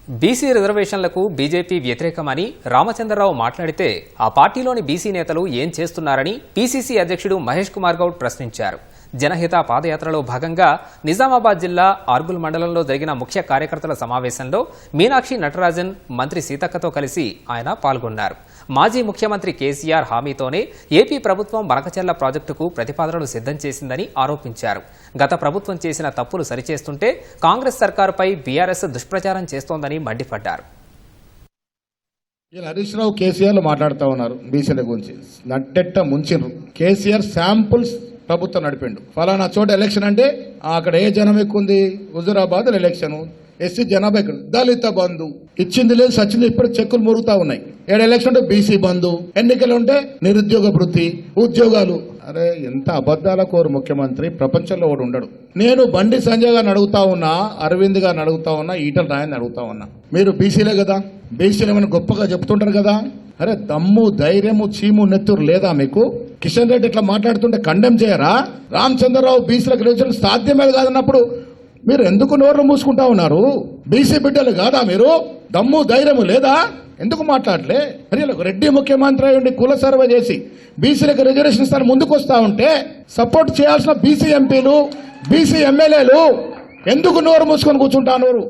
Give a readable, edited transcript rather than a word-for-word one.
BC రిజర్వేషన్లకు BJP వ్యతిరేకమని Ramachandra Rao మాట్లాడితే ఆ పార్టీలోని బీసీ నేతలు ఏం చేస్తున్నారని పీసీసీ అధ్యక్షుడు మహేష్ కుమార్ గౌడ్ ప్రశ్నించారు. జనహిత పాదయాత్రలో భాగంగా నిజామాబాద్ జిల్లా ఆర్గుల్ మండలంలో జరిగిన ముఖ్య కార్యకర్తల సమావేశంలో మీనాక్షి నటరాజన్, మంత్రి సీతక్కతో కలిసి ఆయన పాల్గొన్నారు. మాజీ ముఖ్యమంత్రి కేసీఆర్ హామీతోనే ఏపీ ప్రభుత్వం బనకచెర్ల ప్రాజెక్టుకు ప్రతిపాదనలు సిద్ధం చేసిందని ఆరోపించారు. గత ప్రభుత్వం చేసిన తప్పులు సరిచేస్తుంటే కాంగ్రెస్ సర్కారుపై బీఆర్ఎస్ దుష్ప్రచారం చేస్తోందని మండిపడ్డారు. హరీష్ రావు కేసీఆర్ మాట్లాడుతూ ఉన్నారు బీసీల గురించి. నట్టెట్ట ముంచిన్రు. కేసీఆర్ శాంపుల్స్ ప్రభుత్వం నడిపిండు. ఫలానా చోట ఎలక్షన్ అంటే అక్కడ ఏ జనం ఎక్కువ ఉంది, హుజూరాబాద్ ఎలక్షన్, ఎస్సీ జనాభా ఎక్కువ, దళిత బంధు ఇచ్చింది లేదు, సచ్చింది. ఇప్పుడు చెక్కులు మురుగుతా ఉన్నాయి. 7 ఎలక్షన్ ఉంటే బీసీ బంధు, ఎన్నికలు ఉంటే నిరుద్యోగ వృత్తి, ఉద్యోగాలు. అరే ఎంత అబద్దాల కోరు ముఖ్యమంత్రి ప్రపంచంలో ఒకడు ఉండడు. నేను బండి సంజయ్ గారిని అడుగుతా ఉన్నా, అరవింద్ గారిని అడుగుతా ఉన్నా, ఈటల రాయని అడుగుతా ఉన్నా. మీరు బీసీలే కదా, బీసీలు ఏమైనా గొప్పగా చెప్తుంటారు కదా. అరే దమ్ము, ధైర్యము, చీము, నెత్తురు లేదా మీకు? కిషన్ రెడ్డి ఇట్లా మాట్లాడుతుంటే కండెమ్ చేయరా? రామచంద్రరావు బీసీలకు రిజర్వేషన్ సాధ్యమే కాదన్నప్పుడు మీరు ఎందుకు నోర్లు మూసుకుంటా ఉన్నారు? బీసీ బిడ్డలు కాదా మీరు? దమ్ము ధైర్యము లేదా? ఎందుకు మాట్లాడలే? రెడ్డి ముఖ్యమంత్రి అయ్యండి కుల సర్వే చేసి బీసీలకు రిజర్వేషన్ ఇస్తాను ముందుకు వస్తా ఉంటే సపోర్ట్ చేయాల్సిన బీసీ ఎంపీలు, బీసీ ఎమ్మెల్యేలు ఎందుకు నోరు మూసుకొని కూర్చుంటా నోరు?